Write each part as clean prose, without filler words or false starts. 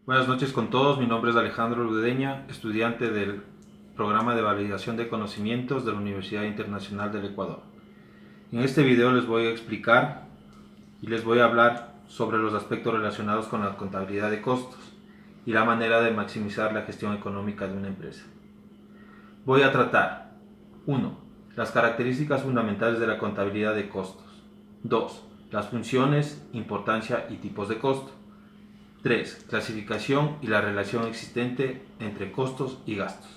Buenas noches con todos, mi nombre es Alejandro Ludeña, estudiante del programa de validación de conocimientos de la Universidad Internacional del Ecuador. En este video les voy a explicar y les voy a hablar sobre los aspectos relacionados con la contabilidad de costos y la manera de maximizar la gestión económica de una empresa. Voy a tratar 1. Las características fundamentales de la contabilidad de costos. 2. Las funciones, importancia y tipos de costo. 3. Clasificación y la relación existente entre costos y gastos.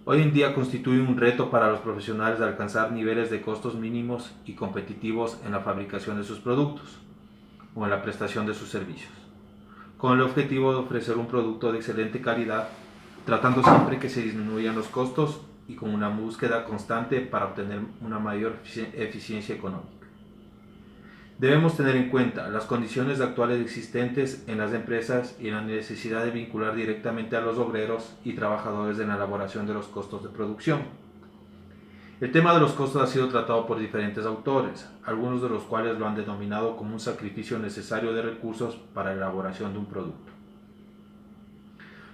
Hoy en día constituye un reto para los profesionales de alcanzar niveles de costos mínimos y competitivos en la fabricación de sus productos o en la prestación de sus servicios, con el objetivo de ofrecer un producto de excelente calidad, tratando siempre que se disminuyan los costos y con una búsqueda constante para obtener una mayor eficiencia económica. Debemos tener en cuenta las condiciones actuales existentes en las empresas y la necesidad de vincular directamente a los obreros y trabajadores en la elaboración de los costos de producción. El tema de los costos ha sido tratado por diferentes autores, algunos de los cuales lo han denominado como un sacrificio necesario de recursos para la elaboración de un producto.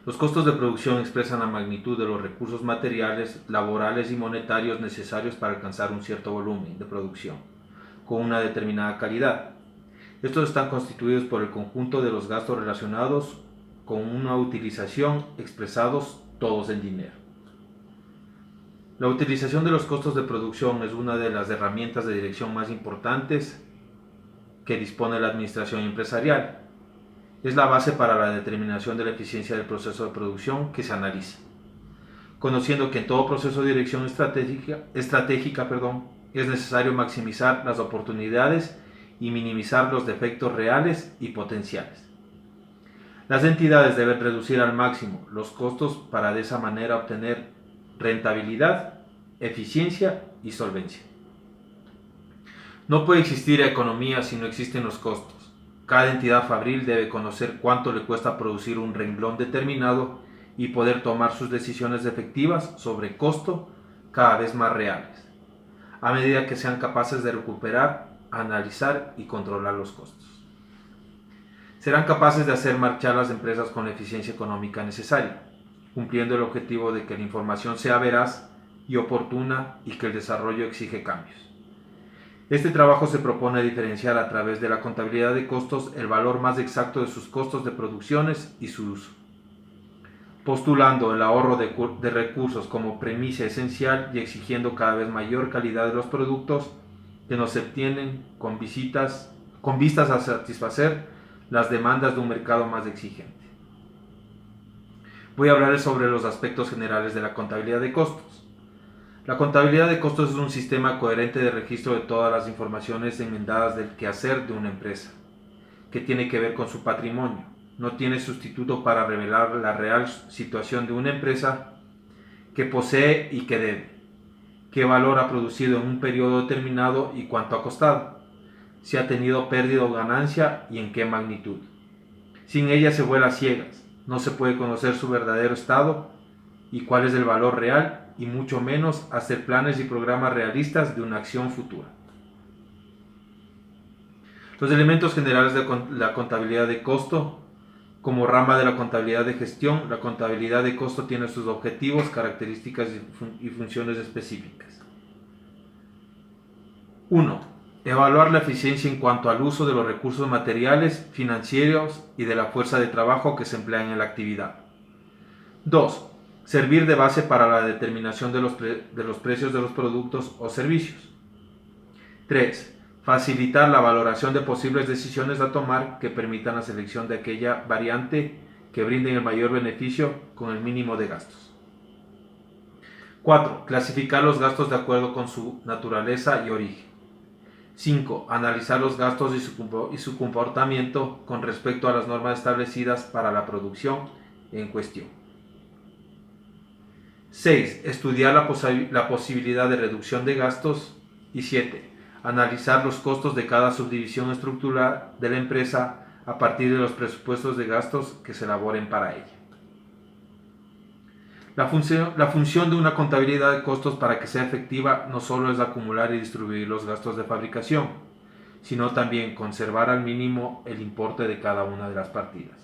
Los costos de producción expresan la magnitud de los recursos materiales, laborales y monetarios necesarios para alcanzar un cierto volumen de producción con una determinada calidad. Estos están constituidos por el conjunto de los gastos relacionados con una utilización expresados todos en dinero. La utilización de los costos de producción es una de las herramientas de dirección más importantes que dispone la administración empresarial. Es la base para la determinación de la eficiencia del proceso de producción que se analiza, conociendo que en todo proceso de dirección estratégica, es necesario maximizar las oportunidades y minimizar los defectos reales y potenciales. Las entidades deben reducir al máximo los costos para de esa manera obtener rentabilidad, eficiencia y solvencia. No puede existir economía si no existen los costos. Cada entidad fabril debe conocer cuánto le cuesta producir un renglón determinado y poder tomar sus decisiones efectivas sobre costo cada vez más reales, a medida que sean capaces de recuperar, analizar y controlar los costos. Serán capaces de hacer marchar las empresas con la eficiencia económica necesaria, cumpliendo el objetivo de que la información sea veraz y oportuna y que el desarrollo exige cambios. Este trabajo se propone diferenciar a través de la contabilidad de costos el valor más exacto de sus costos de producciones y su uso, postulando el ahorro de recursos como premisa esencial y exigiendo cada vez mayor calidad de los productos que no se obtienen con vistas a satisfacer las demandas de un mercado más exigente. Voy a hablarles sobre los aspectos generales de la contabilidad de costos. La contabilidad de costos es un sistema coherente de registro de todas las informaciones enmendadas del quehacer de una empresa, que tiene que ver con su patrimonio. No tiene sustituto para revelar la real situación de una empresa, que posee y que debe, qué valor ha producido en un periodo determinado y cuánto ha costado, si ha tenido pérdida o ganancia y en qué magnitud. Sin ella se vuela a ciegas, no se puede conocer su verdadero estado y cuál es el valor real, y mucho menos hacer planes y programas realistas de una acción futura. Los elementos generales de la contabilidad de costo. Como rama de la contabilidad de gestión, la contabilidad de costo tiene sus objetivos, características y funciones específicas. 1. Evaluar la eficiencia en cuanto al uso de los recursos materiales, financieros y de la fuerza de trabajo que se emplean en la actividad. 2. Servir de base para la determinación de los precios de los productos o servicios. 3. Facilitar la valoración de posibles decisiones a tomar que permitan la selección de aquella variante que brinde el mayor beneficio con el mínimo de gastos. 4. Clasificar los gastos de acuerdo con su naturaleza y origen. 5. Analizar los gastos y su comportamiento con respecto a las normas establecidas para la producción en cuestión. 6. Estudiar la posibilidad de reducción de gastos. Y 7. Analizar los costos de cada subdivisión estructural de la empresa a partir de los presupuestos de gastos que se elaboren para ella. La función de una contabilidad de costos para que sea efectiva no solo es acumular y distribuir los gastos de fabricación, sino también conservar al mínimo el importe de cada una de las partidas.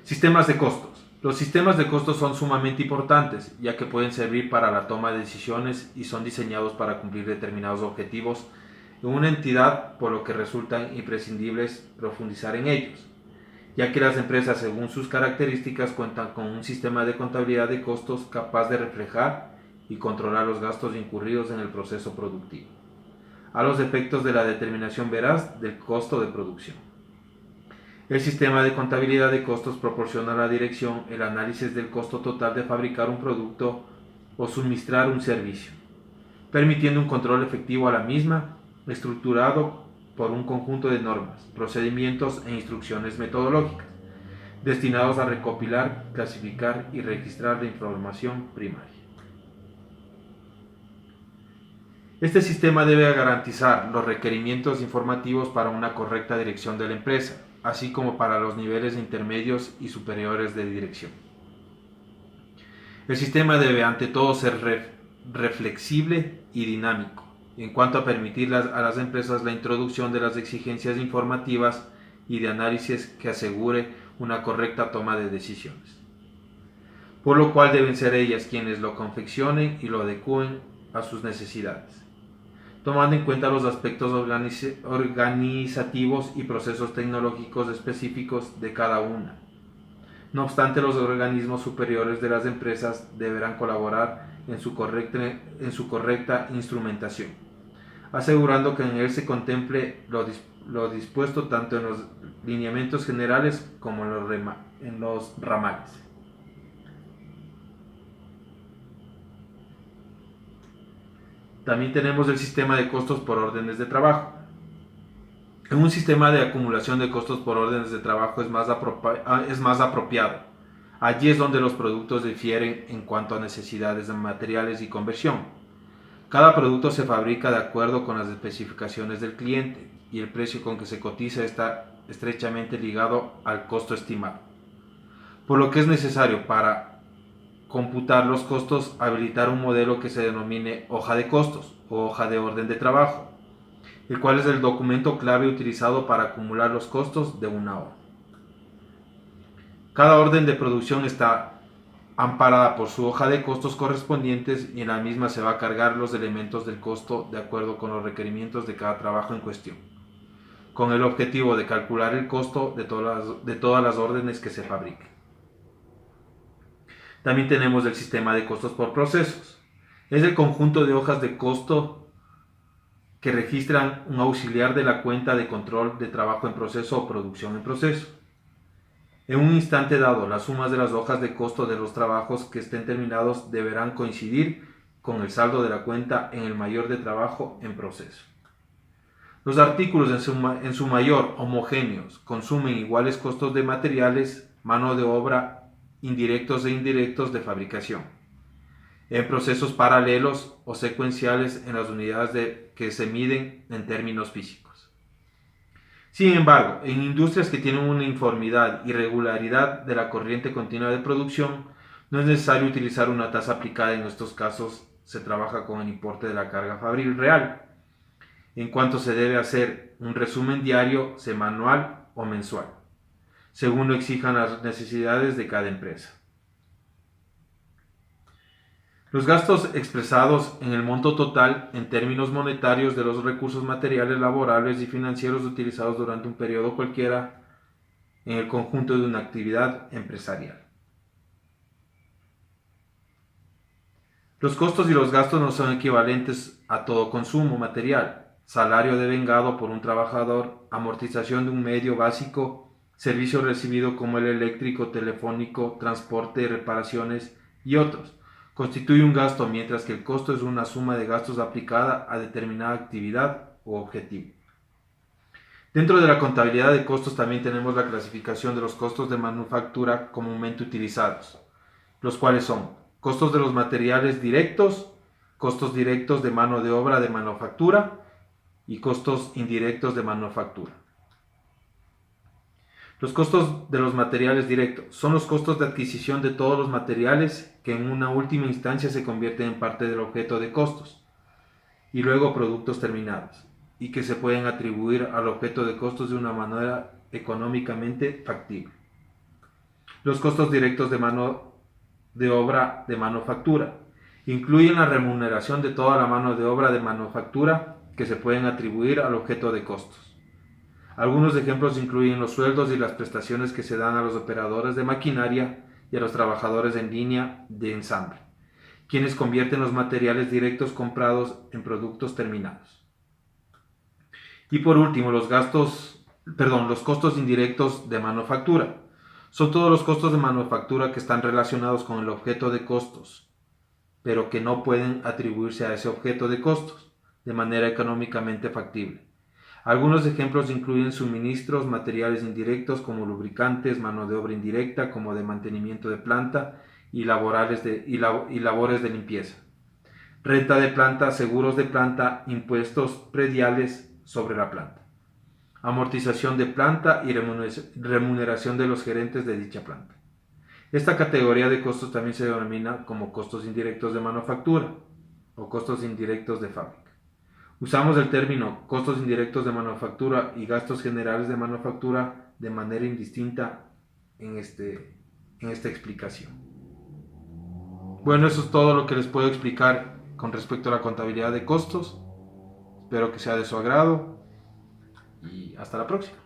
Sistemas de costos. Los sistemas de costos son sumamente importantes, ya que pueden servir para la toma de decisiones y son diseñados para cumplir determinados objetivos en una entidad, por lo que resultan imprescindibles profundizar en ellos, ya que las empresas, según sus características, cuentan con un sistema de contabilidad de costos capaz de reflejar y controlar los gastos incurridos en el proceso productivo, a los efectos de la determinación veraz del costo de producción. El sistema de contabilidad de costos proporciona a la dirección el análisis del costo total de fabricar un producto o suministrar un servicio, permitiendo un control efectivo a la misma, estructurado por un conjunto de normas, procedimientos e instrucciones metodológicas, destinados a recopilar, clasificar y registrar la información primaria. Este sistema debe garantizar los requerimientos informativos para una correcta dirección de la empresa, así como para los niveles intermedios y superiores de dirección. El sistema debe ante todo ser reflexible y dinámico, en cuanto a permitir a las empresas la introducción de las exigencias informativas y de análisis que asegure una correcta toma de decisiones, por lo cual deben ser ellas quienes lo confeccionen y lo adecúen a sus necesidades, tomando en cuenta los aspectos organizativos y procesos tecnológicos específicos de cada una. No obstante, los organismos superiores de las empresas deberán colaborar en su correcta instrumentación, asegurando que en él se contemple lo dispuesto tanto en los lineamientos generales como en los ramales. También tenemos el sistema de costos por órdenes de trabajo. En un sistema de acumulación de costos por órdenes de trabajo es más apropiado. Allí es donde los productos difieren en cuanto a necesidades de materiales y conversión. Cada producto se fabrica de acuerdo con las especificaciones del cliente y el precio con que se cotiza está estrechamente ligado al costo estimado, por lo que es necesario para computar los costos habilitar un modelo que se denomine hoja de costos o hoja de orden de trabajo, el cual es el documento clave utilizado para acumular los costos de una orden. Cada orden de producción está amparada por su hoja de costos correspondientes y en la misma se va a cargar los elementos del costo de acuerdo con los requerimientos de cada trabajo en cuestión, con el objetivo de calcular el costo de todas las órdenes que se fabriquen. También tenemos el sistema de costos por procesos. Es el conjunto de hojas de costo que registran un auxiliar de la cuenta de control de trabajo en proceso o producción en proceso. En un instante dado, las sumas de las hojas de costo de los trabajos que estén terminados deberán coincidir con el saldo de la cuenta en el mayor de trabajo en proceso. Los artículos en su mayor homogéneos consumen iguales costos de materiales, mano de obra, indirectos e indirectos de fabricación, en procesos paralelos o secuenciales en las unidades que se miden en términos físicos. Sin embargo, en industrias que tienen una uniformidad y regularidad de la corriente continua de producción, no es necesario utilizar una tasa aplicada. En estos casos se trabaja con el importe de la carga fabril real, en cuanto se debe hacer un resumen diario, semanal o mensual, según lo exijan las necesidades de cada empresa. Los gastos expresados en el monto total en términos monetarios de los recursos materiales, laborables y financieros utilizados durante un periodo cualquiera en el conjunto de una actividad empresarial. Los costos y los gastos no son equivalentes a todo consumo material: salario devengado por un trabajador, amortización de un medio básico, servicio recibido como el eléctrico, telefónico, transporte, reparaciones y otros, constituye un gasto, mientras que el costo es una suma de gastos aplicada a determinada actividad o objetivo. Dentro de la contabilidad de costos también tenemos la clasificación de los costos de manufactura comúnmente utilizados, los cuales son costos de los materiales directos, costos directos de mano de obra de manufactura y costos indirectos de manufactura. Los costos de los materiales directos son los costos de adquisición de todos los materiales que en una última instancia se convierten en parte del objeto de costos y luego productos terminados, y que se pueden atribuir al objeto de costos de una manera económicamente factible. Los costos directos de mano de obra de manufactura incluyen la remuneración de toda la mano de obra de manufactura que se pueden atribuir al objeto de costos. Algunos ejemplos incluyen los sueldos y las prestaciones que se dan a los operadores de maquinaria y a los trabajadores en línea de ensamble, quienes convierten los materiales directos comprados en productos terminados. Y por último, los costos indirectos de manufactura. Son todos los costos de manufactura que están relacionados con el objeto de costos, pero que no pueden atribuirse a ese objeto de costos de manera económicamente factible. Algunos ejemplos incluyen suministros, materiales indirectos como lubricantes, mano de obra indirecta como de mantenimiento de planta y labores de limpieza, renta de planta, seguros de planta, impuestos prediales sobre la planta, amortización de planta y remuneración de los gerentes de dicha planta. Esta categoría de costos también se denomina como costos indirectos de manufactura o costos indirectos de fábrica. Usamos el término costos indirectos de manufactura y gastos generales de manufactura de manera indistinta en esta explicación. Bueno, eso es todo lo que les puedo explicar con respecto a la contabilidad de costos. Espero que sea de su agrado y hasta la próxima.